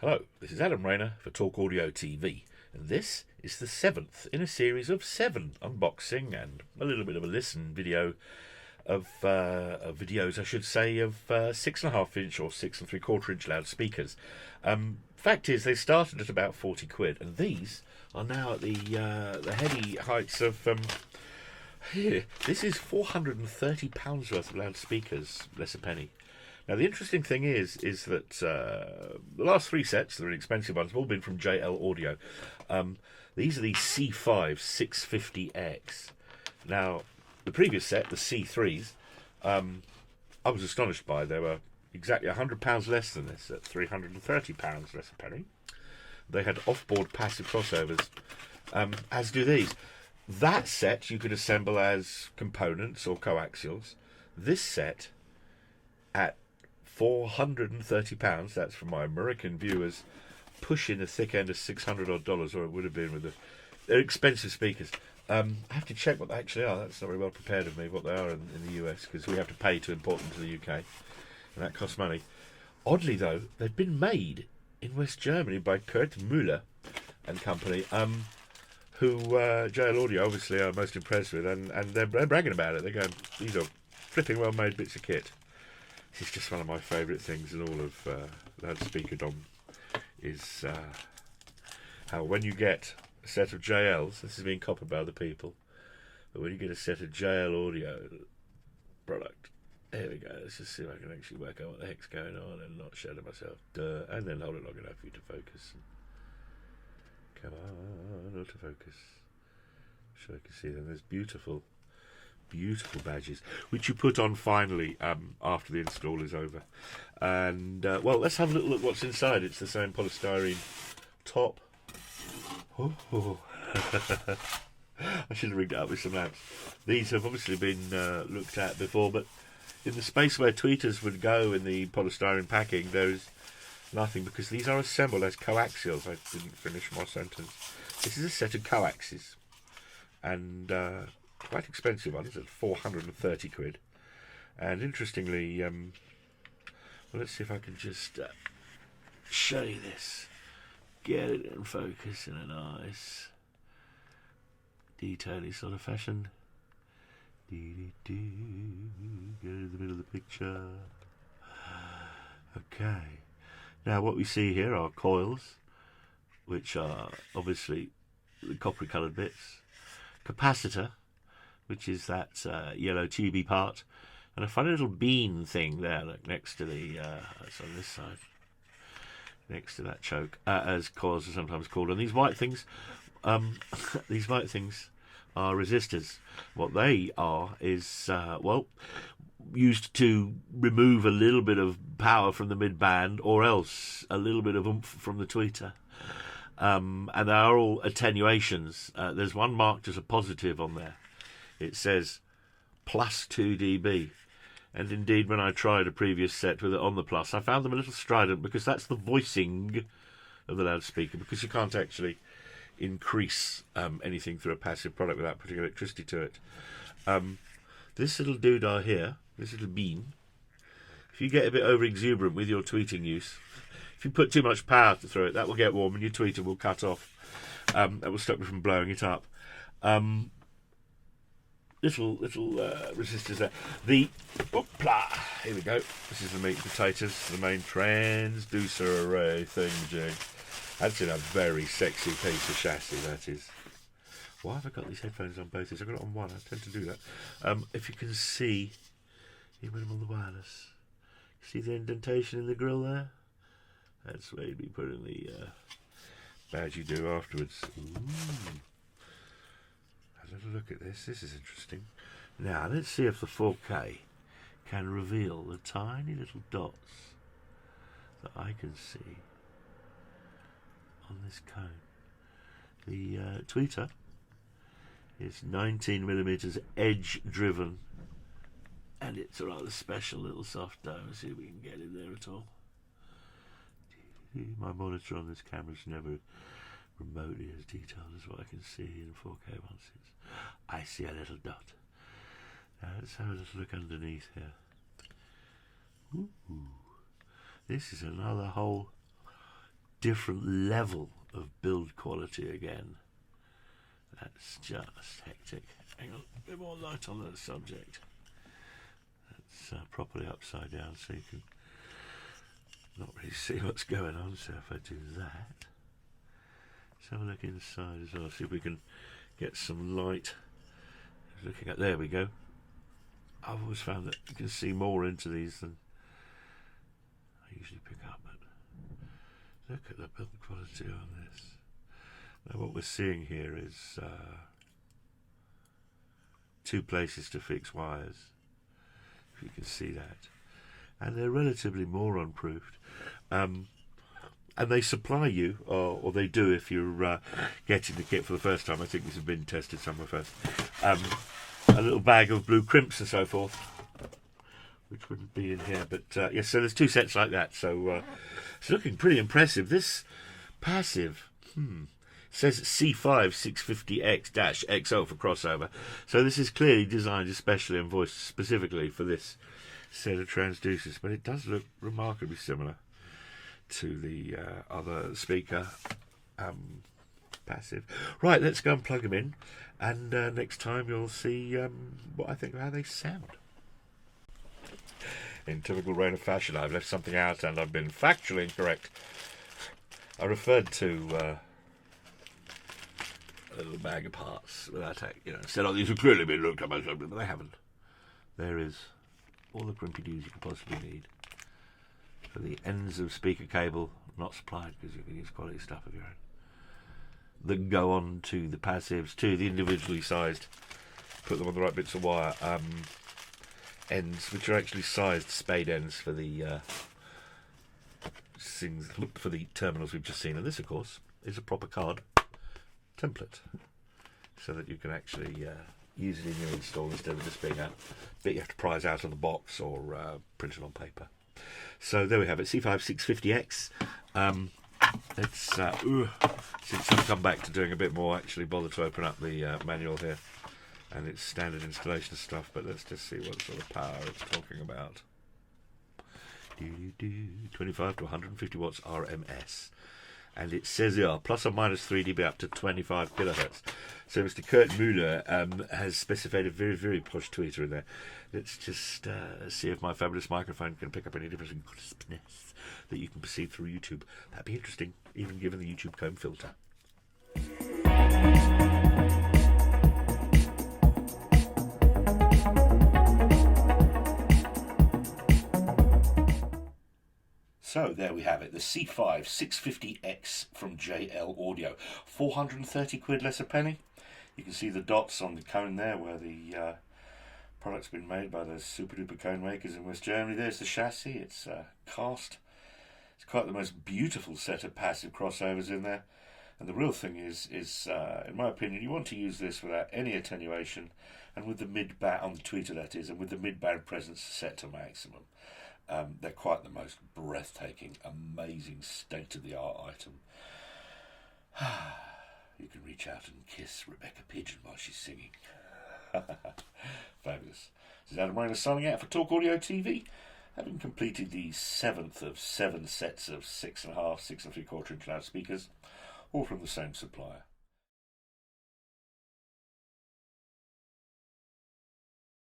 Hello, this is Adam Rayner for Talk Audio TV, and this is the seventh in a series of 7 unboxing and a little bit of a listen video of videos, I should say, of 6.5 inch or 6 3/4 inch loudspeakers. Fact is, they started at about 40 quid, and these are now at the heady heights of here. This is £430 worth of loudspeakers, less a penny. Now, the interesting thing is that the last 3 sets, the really expensive ones, have all been from JL Audio. These are the C5-650X. Now, the previous set, the C3s, I was astonished by. They were exactly £100 less than this, at £330 less a penny. They had off-board passive crossovers, as do these. That set you could assemble as components or coaxials. This set, at £430, that's for my American viewers, pushing the thick end of $600 odd, or it would have been with the. They're expensive speakers. I have to check what they actually are. That's not very well prepared of me, what they are in the US, because we have to pay to import them to the UK, and that costs money. Oddly, though, they've been made in West Germany by Kurt Müller and company, who JL Audio obviously are most impressed with, and they're bragging about it. They're going, these are flipping well-made bits of kit. This is just one of my favourite things in all of loudspeakerdom, is how when you get a set of JLs, this is being copied by other people, but when you get a set of JL Audio product, here we go, let's just see if I can actually work out what the heck's going on and not shadow myself, and then hold it long enough for you to focus. Come on, autofocus. Sure I can see them. There's beautiful badges, which you put on finally after the install is over. And well, let's have a little look what's inside. It's the same polystyrene top. Oh. I should have rigged it up with some lamps. These have obviously been looked at before, but in the space where tweeters would go in the polystyrene packing, there's nothing, because these are assembled as coaxials. I didn't finish my sentence. This is a set of coaxes, and quite expensive ones at 430 quid. And interestingly, well, let's see if I can just show you this. Get it in focus in a nice detaily sort of fashion. Get it in the middle of the picture. Okay. Now what we see here are coils, which are obviously the coppery coloured bits. Capacitor, which is that yellow tubey part, and a funny little bean thing there, look, next to the, it's on this side, next to that choke, as coils are sometimes called. And these white things, these white things are resistors. What they are is, well, used to remove a little bit of power from the mid-band, or else a little bit of oomph from the tweeter. And they are all attenuations. There's one marked as a positive on there. It says plus 2 dB. And indeed, when I tried a previous set with it on the plus, I found them a little strident, because that's the voicing of the loudspeaker, because you can't actually increase anything through a passive product without putting electricity to it. This little doodah here, this little bean, if you get a bit over exuberant with your tweeting use, if you put too much power through it, that will get warm and your tweeter will cut off. That will stop you from blowing it up. Little resistors there. The here we go. This is the meat and potatoes, the main transducer array thingamajig. That's in a very sexy piece of chassis, that is. Why have I got these headphones on both? I've got it on one. I tend to do that. If you can see, even when I'm on the wireless, see the indentation in the grill there? That's where you'd be putting the badge you do afterwards. Ooh. Have a little look at this. This is interesting. Now, let's see if the 4K can reveal the tiny little dots that I can see on this cone. The tweeter is 19mm edge driven, and it's a rather special little soft dome. Let's see if we can get in there at all. My monitor on this camera is never remotely as detailed as what I can see in 4K once. I see a little dot. Now let's have a little look underneath here. Ooh. This is another whole different level of build quality again. That's just hectic. Hang on, a bit more light on that subject. That's properly upside down so you can not really see what's going on. So if I do that, let's have a look inside as well, see if we can get some light. Looking at, there we go. I've always found that you can see more into these than I usually pick up, but look at the build quality on this. Now what we're seeing here is 2 places to fix wires, if you can see that, and they're relatively moron proofed, and they supply you, or they do if you're getting the kit for the first time. I think this has been tested somewhere first. A little bag of blue crimps and so forth, which wouldn't be in here, but yes, so there's 2 sets like that, so it's looking pretty impressive. This passive says C5-650X-XO for crossover, so this is clearly designed especially and voiced specifically for this set of transducers, but it does look remarkably similar to the other speaker passive. Right, let's go and plug them in, and next time you'll see what I think of how they sound. In typical Rain of fashion, I've left something out and I've been factually incorrect. I referred to a little bag of parts without, said, oh, these have clearly been looked at, but they haven't. There is all the crimpy doos you can possibly need. For the ends of speaker cable, not supplied because you can use quality stuff of your own, that go on to the passives, to the individually sized, put them on the right bits of wire, ends, which are actually sized spade ends for the things, for the terminals we've just seen. And this, of course, is a proper card template, so that you can actually use it in your install instead of just being a bit you have to prize out of the box or print it on paper. So there we have it, C5-650X. Since I've come back to doing a bit more, actually bother to open up the manual here and its standard installation stuff, but let's just see what sort of power it's talking about. 25 to 150 watts RMS, and it says here plus or minus 3 dB up to 25 kilohertz. So Mr. Kurt Mueller has specified a very, very posh tweeter in there. Let's just see if my fabulous microphone can pick up any difference in crispness that you can perceive through YouTube. That'd be interesting, even given the YouTube comb filter. So there we have it, the C5-650X from JL Audio. 430 quid less a penny. You can see the dots on the cone there where the product's been made by those super duper cone makers in West Germany. There's the chassis, it's cast. It's quite the most beautiful set of passive crossovers in there. And the real thing is in my opinion, you want to use this without any attenuation, and with the mid-band, on the tweeter that is, and with the mid-band presence set to maximum. They're quite the most breathtaking, amazing, state-of-the-art item. You can reach out and kiss Rebecca Pigeon while she's singing. Fabulous. This is Adam Rayner signing out for Talk Audio TV, having completed the 7th of 7 sets of 6.5, 6 3/4 inch loudspeakers, all from the same supplier.